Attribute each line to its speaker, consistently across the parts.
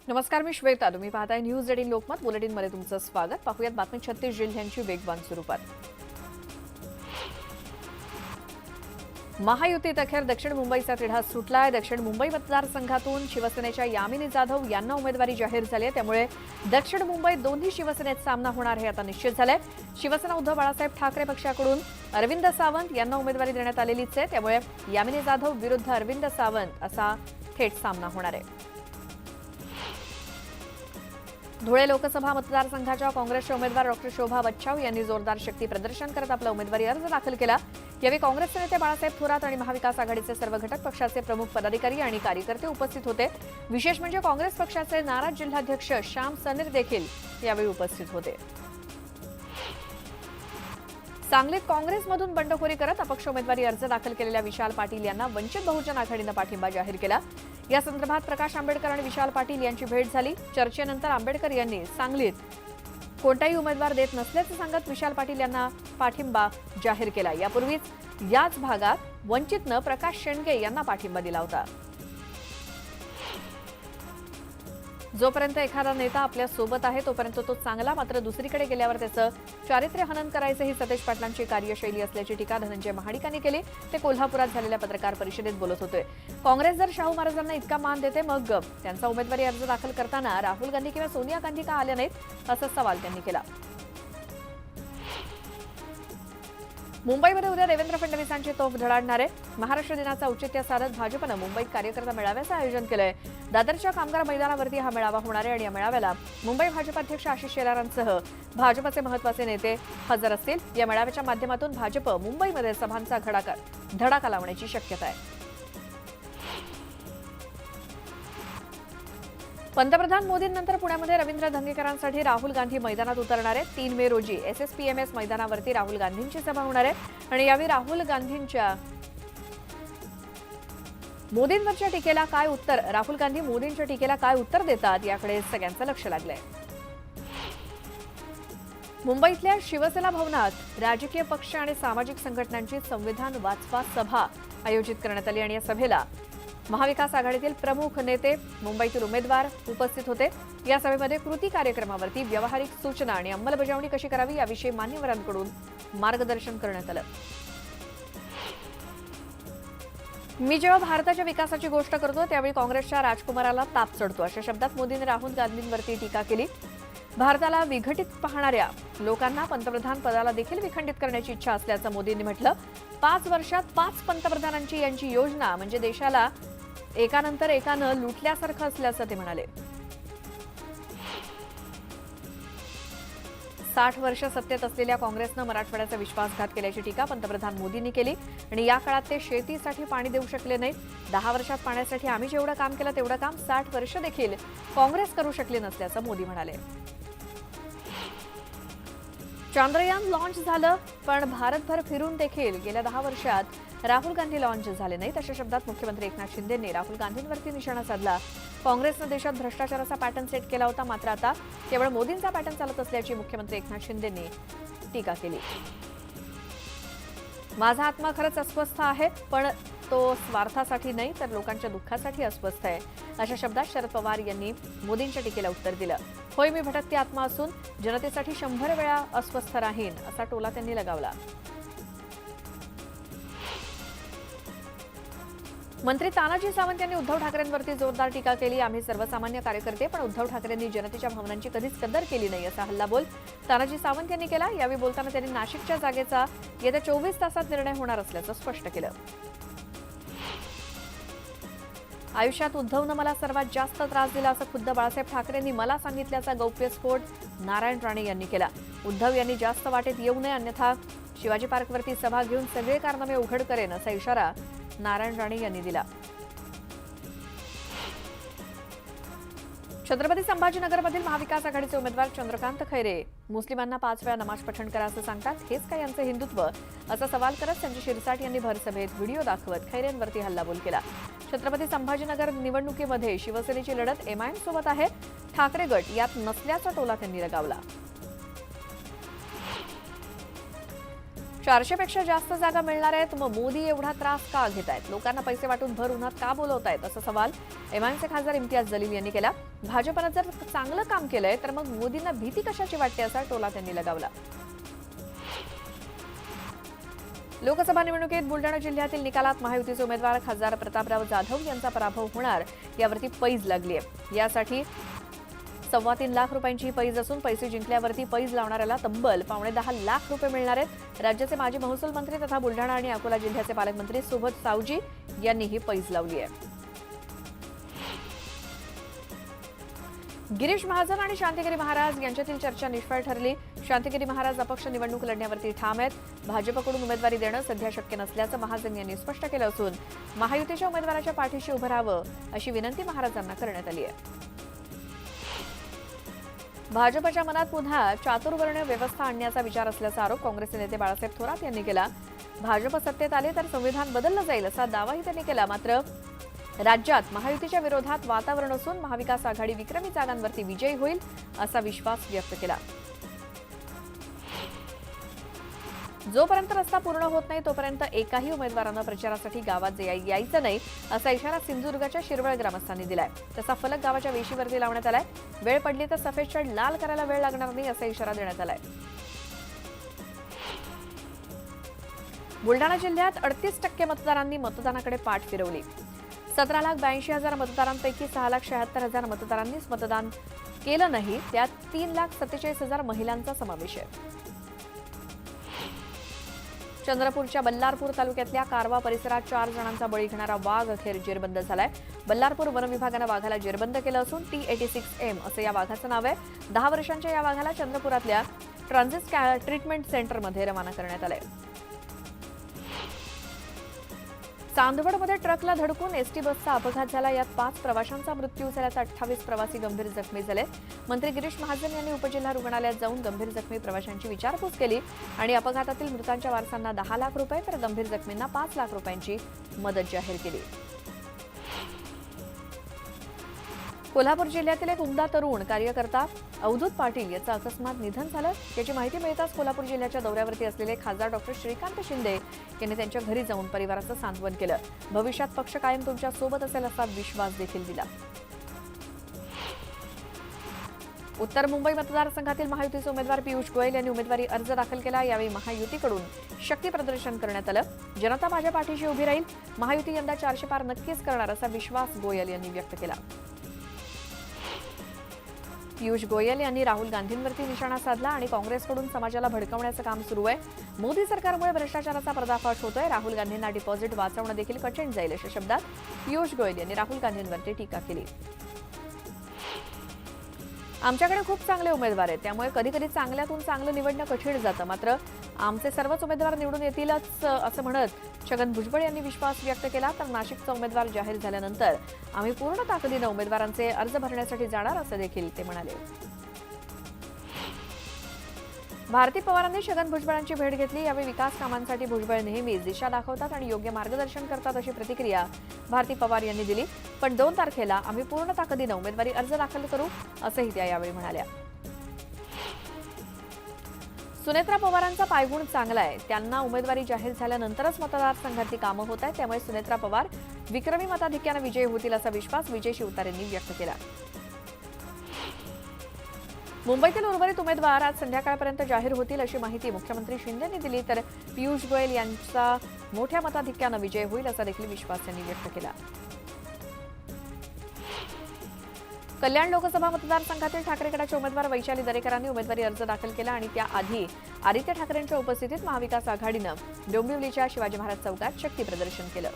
Speaker 1: नमस्कार, मी श्वेता. तुम्ही पाहताय न्यूज 18 लोकमत बुलेटिनमध्ये तुमचं स्वागत. पाहूयात बातमी. 36 जिल्ह्यांची वेगवान सुरुवात. महायुतीत अखेर दक्षिण मुंबईचा तिढा सुटलाय. दक्षिण मुंबई मतदारसंघातून शिवसेनेच्या यामिनी जाधव यांना उमेदवारी जाहीर झाली आहे. त्यामुळे दक्षिण मुंबईत दोन्ही शिवसेनेत सामना होणार हे आता निश्चित झालंय. शिवसेना उद्धव बाळासाहेब ठाकरे पक्षाकडून अरविंद सावंत यांना उमेदवारी देण्यात आलेलीच आहे. त्यामुळे यामिनी जाधव विरुद्ध अरविंद सावंत असा थेट सामना होणार आहे. धुळे लोकसभा मतदारसंघाच्या काँग्रेसचे उमेदवार डॉक्टर शोभा बच्छाव यांनी जोरदार शक्ती प्रदर्शन करत आपला उमेदवारी अर्ज दाखल केला. यावेळी काँग्रेसचे नेते बाळासाहेब थोरात आणि महाविकास आघाडीचे सर्व घटक पक्षाचे प्रमुख पदाधिकारी आणि कार्यकर्ते उपस्थित होते. विशेष म्हणजे काँग्रेस पक्षाचे नाराज जिल्हाध्यक्ष श्याम सनीर देखील यावेळी उपस्थित होते. सांगलीत काँग्रेसमधून बंडखोरी करत अपक्ष उमेदवारी अर्ज दाखल केलेल्या विशाल पाटील यांना वंचित बहुजन आघाडीनं पाठिंबा जाहीर केला. या संदर्भात प्रकाश आंबेडकर आणि विशाल पाटील यांची भेट झाली. चर्चेनंतर आंबेडकर यांनी सांगलीत कोणताही उमेदवार देत नसल्याचं सांगत विशाल पाटील यांना पाठिंबा जाहीर केला. यापूर्वीच याच भागात वंचितनं प्रकाश शेंडगे यांना पाठिंबा दिला होता. जोपर्यंत एखादा नेता आपल्या सोबत आहे तोपर्यंत तो चांगला, मात्र दुसरीकडे गेल्यावर त्याचं चारित्र्य हनन करायचं ही सतेज पाटलांची कार्यशैली असल्याची टीका धनंजय महाडिकांनी केली. ते कोल्हापुरात झालेल्या पत्रकार परिषदेत बोलत होते. काँग्रेस जर शाहू महाराजांना इतका मान देते मग त्यांचा उमेदवारी अर्ज दाखल करताना राहुल गांधी किंवा सोनिया गांधी का आल्या नाहीत असा सवाल त्यांनी केला. मुंबईमध्ये उद्या देवेंद्र फडणवीसांची तोफ धडाडणार आहे. महाराष्ट्र दिनाचं औचित्य साधत भाजपनं मुंबईत कार्यकर्ता मेळाव्याचं आयोजन केलंय. दादरच्या कामगार मैदानावरती हा मेळावा होणार आहे आणि या मेळाव्याला मुंबई भाजप अध्यक्ष आशिष शेलारांसह भाजपचे महत्त्वाचे नेते हजर असतील. या मेळाव्याच्या माध्यमातून भाजप मुंबईमध्ये सभांचा धडाका लावण्याची शक्यता आहे. पंतप्रधान मोदींनंतर पुण्यामध्ये रवींद्र धंगेकरांसाठी राहुल गांधी मैदानात उतरणार आहेत. 3 मे रोजी SSPMS मैदानावरती राहुल गांधींची सभा होणार आहे आणि यावेळी राहुल गांधी मोदींच्या टीकेला काय उत्तर देतात याकडे सगळ्यांचं लक्ष लागलंय. मुंबईतल्या शिवसेना भवनात राजकीय पक्ष आणि सामाजिक संघटनांची संविधान वाचवा सभा आयोजित करण्यात आली आणि या सभेला महाविकास आघाडीतील प्रमुख नेते, मुंबईतील उमेदवार उपस्थित होते. या सभेमध्ये कृती कार्यक्रमावरती व्यावहारिक सूचना आणि अंमलबजावणी कशी करावी याविषयी मान्यवरांकडून मार्गदर्शन करण्यात आलं. मी जेव्हा भारताच्या विकासाची गोष्ट करतो त्यावेळी काँग्रेसच्या राजकुमाराला ताप चढतो अशा शब्दात मोदींनी राहुल गांधींवरती टीका केली. भारताला विघटित पाहणाऱ्या लोकांना पंतप्रधान पदाला देखील विखंडित करण्याची इच्छा असल्याचं मोदींनी म्हटलं. 5 वर्षात 5 पंतप्रधानांची यांची योजना म्हणजे देशाला एकानंतर एकानं लुटल्यासारखं असल्याचं ते म्हणाले. 60 वर्ष सत्तेत असलेल्या काँग्रेसनं मराठवाड्याचा विश्वासघात केल्याची टीका पंतप्रधान मोदींनी केली आणि या काळात ते शेतीसाठी पाणी देऊ शकले नाहीत. 10 वर्षात पाण्यासाठी आम्ही जेवढं काम केलं तेवढं काम 60 वर्ष देखील काँग्रेस करू शकले नसल्याचं मोदी म्हणाले. चांद्रयान लॉन्च झालं पण भारतभर फिरून देखील गेल्या 10 वर्षात राहुल गांधी लॉन्च झाले नाहीत अशा शब्दात मुख्यमंत्री एकनाथ शिंदेंनी राहुल गांधींवरती निशाणा साधला. काँग्रेसनं देशात भ्रष्टाचाराचा पॅटर्न सेट केला होता, मात्र आता केवळ मोदींचा पॅटर्न चालत असल्याची मुख्यमंत्री एकनाथ शिंदेंनी टीका केली. माझा आत्मा खरंच अस्वस्थ आहे, पण तो स्वार्थासाठी नाही तर लोकांच्या दुःखासाठी अस्वस्थ आहे अशा शब्दात शरद पवार यांनी मोदींच्या टीकेला उत्तर दिलं. होय, मी भटकती आत्मा असून जनतेसाठी 100 वेळा अस्वस्थ राहीन असा टोला त्यांनी लगावला. मंत्री तानाजी सावंत यांनी उद्धव ठाकरेंवरती जोरदार टीका केली. आम्ही सर्वसामान्य कार्यकर्ते, पण उद्धव ठाकरेंनी जनतेच्या भावनांची कधीच कदर केली नाही असा हल्लाबोल तानाजी सावंत यांनी केला. यावेळी बोलताना त्यांनी नाशिकच्या जागेचा येत्या 24 तासात निर्णय होणार असल्याचं स्पष्ट केलं. आयुष्यात उद्धवनं मला सर्वात जास्त त्रास दिला असं खुद्द बाळासाहेब ठाकरेंनी मला सांगितल्याचा गौप्यस्फोट नारायण राणे यांनी केला. उद्धव यांनी जास्त वाटेत येऊ नये, अन्यथा शिवाजी पार्कवरती सभा घेऊन सगळे कारनामे उघड करेन असा इशारा नारायण राणे यांनी दिला. छत्रपती संभाजीनगरमधील महाविकास आघाडीचे उमेदवार चंद्रकांत खैरे मुस्लिमांना 5 वेळा नमाज पठण करा असं सांगतात. हेच काय यांचं हिंदुत्व असा सवाल करत संजय शिरसाट यांनी भरसभेत व्हिडिओ दाखवत खैरेंवरती हल्लाबोल केला. छत्रपती संभाजीनगर निवडणुकीमध्ये शिवसेनेची लढत MIM सोबत आहे. ठाकरे गट यात नसल्याचा टोला त्यांनी लगावला. 400 पेक्षा जास्त जागा मिळणार आहेत, मग मोदी एवढा त्रास का घेतायत? लोकांना पैसे वाटून भर उन्हात का बोलवतायत, असा सवाल एमआयएमचे खासदार इम्तियाज जलील यांनी केला. भाजपनं जर चांगलं काम केलंय तर मग मोदींना भीती कशाची वाटते, असा टोला त्यांनी लगावला. लोकसभा निवडणुकीत बुलडाणा जिल्ह्यातील निकालात महायुतीचे उमेदवार खासदार प्रतापराव जाधव यांचा पराभव होणार यावरती पैज लागली आहे. यासाठी 3.25 लाख रुपयांची पैज असून पैसे जिंकल्यावरती पैज लावणाऱ्याला तब्बल 10.25 लाख रुपये मिळणार आहेत. राज्याचे माजी महसूल मंत्री तथा बुलडाणा आणि अकोला जिल्ह्याचे पालकमंत्री सुबोध सावजी यांनी ही पैज लावली आहे. गिरीश महाजन आणि शांतिगिरी महाराज यांच्यातील चर्चा निष्फळ ठरली. शांतिगिरी महाराज अपक्ष निवडणूक लढण्यावरती ठाम आहेत. भाजपकडून उमेदवारी देणं सध्या शक्य नसल्याचं महाजन यांनी स्पष्ट केलं असून महायुतीच्या उमेदवाराच्या पाठीशी उभं राहावं अशी विनंती महाराजांना करण्यात आली आहे. भाजपच्या मनात पुन्हा चातुर्वर्ण्य व्यवस्था आणण्याचा विचार असल्याचा आरोप काँग्रेसचे नेते बाळासाहेब थोरात यांनी केला. भाजप सत्तेत आले तर संविधान बदललं जाईल असा दावाही त्यांनी केला. मात्र राज्यात महायुतीच्या विरोधात वातावरण असून महाविकास आघाडी विक्रमी जागांवरती विजयी होईल असा विश्वास व्यक्त केला. जोपर्यंत रस्ता पूर्ण होत नाही तोपर्यंत एकाही उमेदवारांना प्रचारासाठी गावात यायचं नाही असा इशारा सिंधुदुर्गाच्या शिरवळ ग्रामस्थांनी दिलाय. तसा फलक गावाच्या वेशीवरती लावण्यात आलाय. वेळ पडली तर सफेद शर्ट लाल करायला वेळ लागणार नाही असा इशारा देण्यात आलाय. बुलडाणा जिल्ह्यात 38% मतदारांनी मतदानाकडे पाठ फिरवली. 17,82,000 मतदारांपैकी 6,76,000 मतदारांनीच मतदान केलं नाही. त्यात 3,47,000 महिलांचा समावेश आहे. चंद्रपूरच्या बल्लारपूर तालुक्यातल्या कारवा परिसरात 4 जणांचा बळी घेणारा वाघ अखेर जेरबंद झालाय. बल्लारपूर वन विभागानं वाघाला जेरबंद केलं असून T86M असं या वाघाचं नाव आहे. 10 वर्षांच्या या वाघाला चंद्रपुरातल्या ट्रान्झिट ट्रीटमेंट सेंटरमध्ये रवाना करण्यात आलंय. चांदवडमध्ये ट्रकला धडकून एसटी बसचा अपघात झाला. यात 5 प्रवाशांचा मृत्यू झाल्याचा 28 प्रवासी गंभीर जखमी झाले. मंत्री गिरीश महाजन यांनी उपजिल्हा रुग्णालयात जाऊन गंभीर जखमी प्रवाशांची विचारपूस केली आणि अपघातातील मृतांच्या वारसांना 10 लाख रुपये तर गंभीर जखमींना 5 लाख रुपयांची मदत जाहीर केली. कोल्हापूर जिल्ह्यातील एक उमदा तरुण कार्यकर्ता अवधूत पाटील याचं अकस्मात निधन झालं. याची माहिती मिळताच कोल्हापूर जिल्ह्याच्या दौऱ्यावरती असलेले खासदार डॉक्टर श्रीकांत शिंदे यांनी त्यांच्या घरी जाऊन परिवाराचं सांत्वन केलं. भविष्यात पक्ष कायम तुमच्या सोबत असेल असा विश्वास देखील दिला. उत्तर मुंबई मतदारसंघातील महायुतीचे उमेदवार पियुष गोयल यांनी उमेदवारी अर्ज दाखल केला. यावेळी महायुतीकडून शक्ती प्रदर्शन करण्यात आलं. जनता माझ्या पाठीशी उभी राहील, महायुती यंदा 400 पार नक्कीच करणार असा विश्वास गोयल यांनी व्यक्त केला. पियुष गोयल यांनी राहुल गांधींवरती निशाणा साधला आणि काँग्रेसकडून समाजाला भडकवण्याचं काम सुरू आहे. मोदी सरकारमुळे भ्रष्टाचाराचा पर्दाफाश होतोय. राहुल गांधींना डिपॉझिट वाचवणं देखील कठीण जाईल अशा शब्दात पियुष गोयल यांनी राहुल गांधींवरती टीका केली. आमच्याकडे खूप चांगले उमेदवार आहेत, त्यामुळे कधी कधी चांगल्यातून चांगलं निवडणं कठीण जातं. मात्र आमचे सर्वच उमेदवार निवडून येतीलच असं म्हणत छगन भुजबळ यांनी विश्वास व्यक्त केला. तर नाशिकचा उमेदवार जाहीर झाल्यानंतर आम्ही पूर्ण ताकदीनं उमेदवारांचे अर्ज भरण्यासाठी जाणार असं देखील ते म्हणाले. भारती पवारांनी छगन भुजबळांची भेट घेतली. यावेळी विकास कामांसाठी भुजबळ नेहमीच दिशा दाखवतात आणि योग्य मार्गदर्शन करतात अशी प्रतिक्रिया भारती पवार यांनी दिली. पण 2 तारखेला आम्ही पूर्ण ताकदीनं उमेदवारी अर्ज दाखल करू असंही त्या यावेळी म्हणाल्या. सुनेत्रा पवारांचा पायगुण चांगला आहे. त्यांना उमेदवारी जाहीर झाल्यानंतरच मतदारसंघातली कामं होत आहेत, त्यामुळे सुनेत्रा पवार विक्रमी मताधिक्यानं विजयी होतील असा विश्वास विजय शिवतारेंनी व्यक्त केला. मुंबईतील उर्वरित उमेदवार आज संध्याकाळपर्यंत जाहीर होतील अशी माहिती मुख्यमंत्री शिंदेंनी दिली. तर पियुष गोयल यांचा मोठ्या मताधिक्यानं विजय होईल असा देखील विश्वास त्यांनी व्यक्त केला. कल्याण लोकसभा मतदारसंघातील ठाकरे गटाच्या उमेदवार वैशाली दरेकरांनी उमेदवारी अर्ज दाखल केला आणि त्याआधी आदित्य ठाकरेंच्या उपस्थितीत महाविकास आघाडीनं डोंबिवलीच्या शिवाजी महाराज चौकात शक्ती प्रदर्शन केलं.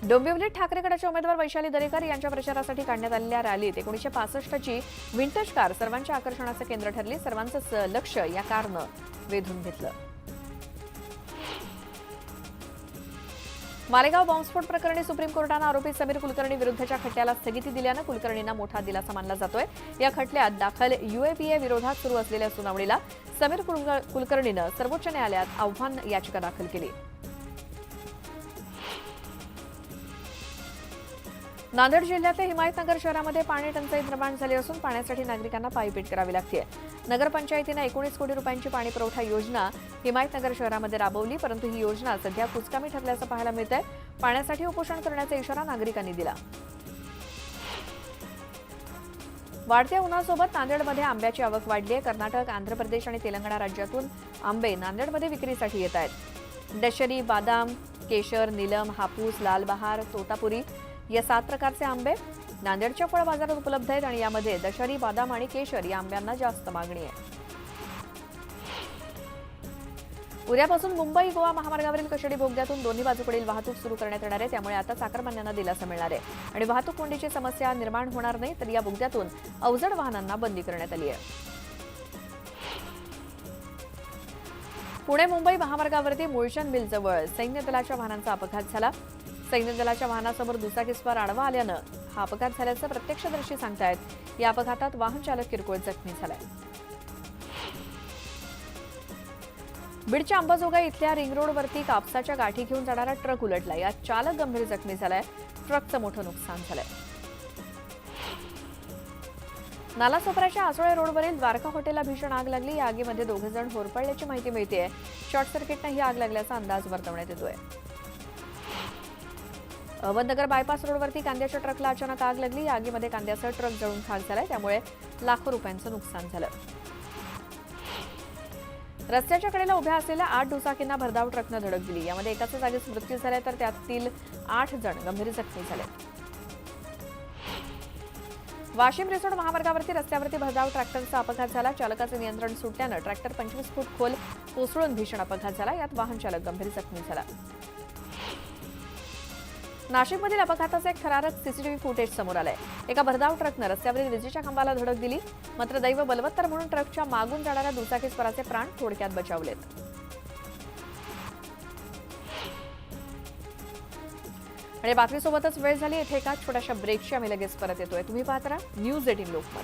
Speaker 1: डोंबिवलीत ठाकरे गटाच्या उमेदवार वैशाली दरेकर यांच्या प्रचारासाठी काढण्यात आलेल्या रॅलीत 1965ची व्हिंटेज कार सर्वांच्या आकर्षणाचं केंद्र ठरली. सर्वांचं लक्ष या कारनं वेधून घेतलं. मालेगाव बॉम्बस्फोट प्रकरणी सुप्रीम कोर्टानं आरोपी समीर कुलकर्णी विरुद्धच्या खटल्याला स्थगिती दिल्यानं कुलकर्णींना मोठा दिलासा मानला जातोय. या खटल्यात दाखल UAPA विरोधात सुरू असलेल्या सुनावणीला समीर कुलकर्णीनं सर्वोच्च न्यायालयात आव्हान याचिका दाखल केली. नांदेड जिल्ह्यातल्या हिमायतनगर शहरामध्ये पाणी टंचाई निर्माण झाली असून पाण्यासाठी नागरिकांना पायपीट करावी लागते. नगरपंचायतीनं 19 कोटी रुपयांची पाणी पुरवठा योजना हिमायतनगर शहरामध्ये राबवली, परंतु ही योजना सध्या कुचकामी ठरल्याचं पाहायला मिळतंय. पाण्यासाठी उपोषण करण्याचा इशारा नागरिकांनी दिला. वाढत्या उन्हासोबत नांदेडमध्ये आंब्याची आवक वाढली आहे. कर्नाटक, आंध्र प्रदेश आणि तेलंगणा राज्यातून आंबे नांदेडमध्ये विक्रीसाठी येत आहेत. दशरी, बादाम, केशर, नीलम, हापूस, लाल बहार, तोतापुरी या 7 प्रकारचे आंबे नांदेडच्या फळ बाजारात उपलब्ध आहेत आणि यामध्ये दशरी, बादाम आणि केशर या आंब्यांना जास्त मागणी आहे. उद्यापासून मुंबई गोवा महामार्गावरील कशेडी बोगद्यातून दोन्ही बाजूकडील वाहतूक सुरू करण्यात येणार आहे. त्यामुळे आता चाकरमान्यांना दिलासा मिळणार आहे आणि वाहतूक कोंडीची समस्या निर्माण होणार नाही. तर या बोगद्यातून अवजड वाहनांना बंदी करण्यात आली आहे. पुणे मुंबई महामार्गावरती मुळचंद मिलजवळ सैन्य दलाच्या वाहनांचा अपघात झाला. सैन्य दलाच्या वाहनासमोर दुचाकीस्वार आडवा आल्यानं हा अपघात झाल्याचं प्रत्यक्षदर्शी सांगतायत. या अपघातात वाहन चालक किरकोळ जखमी झालाय. बीडच्या अंबाजोगाई इथल्या रिंग रोडवरती कापसाच्या गाठी घेऊन जाणारा ट्रक उलटला. यात चालक गंभीर जखमी झालाय. ट्रकचं मोठं नुकसान झालंय. नालासोपाऱ्याच्या आसोळे रोडवरील द्वारका हॉटेलला भीषण आग लागली. या आगीमध्ये 2 जण होरपळल्याची माहिती मिळतेय. शॉर्ट सर्किटनं ही आग लागल्याचा अंदाज वर्तवण्यात येतोय. अहमदनगर बायपास रोडवरती कांद्याच्या ट्रकला अचानक आग लागली. या आगीमध्ये कांद्याचा ट्रक जळून खाक झालाय. त्यामुळे लाखो रुपयांचं नुकसान झालं. रस्त्याच्या कडेला उभ्या असलेल्या 8 दुचाकींना भरधाव ट्रकनं धडक दिली. यामध्ये एकाचा जागीच मृत्यू झालाय तर त्यातील 8 जण गंभीर जखमी झाले. वाशिम रिसोड महामार्गावरती रस्त्यावरती भरधाव ट्रॅक्टरचा अपघात झाला. चालकाचे नियंत्रण सुटल्यानं ट्रॅक्टर 25 फूट खोल कोसळून भीषण अपघात झाला. यात वाहन चालक गंभीर जखमी झाला. नाशिकमधील अपघाताचा एक थरारक सीसीटीव्ही फुटेज समोर आलाय. एका भरधाव ट्रकनं रस्त्यावरील विजेच्या खांबाला धडक दिली. मात्र दैव बलवत्तर म्हणून ट्रकच्या मागून जाणाऱ्या दुचाकीस्वाराचे प्राण थोडक्यात बचावलेत. आणि बातमीसोबतच वेळ झाली. इथे एका छोट्याशा ब्रेकची आम्ही लगेच परत येतोय. तुम्ही पाहत राहा न्यूज 18 लोकमत.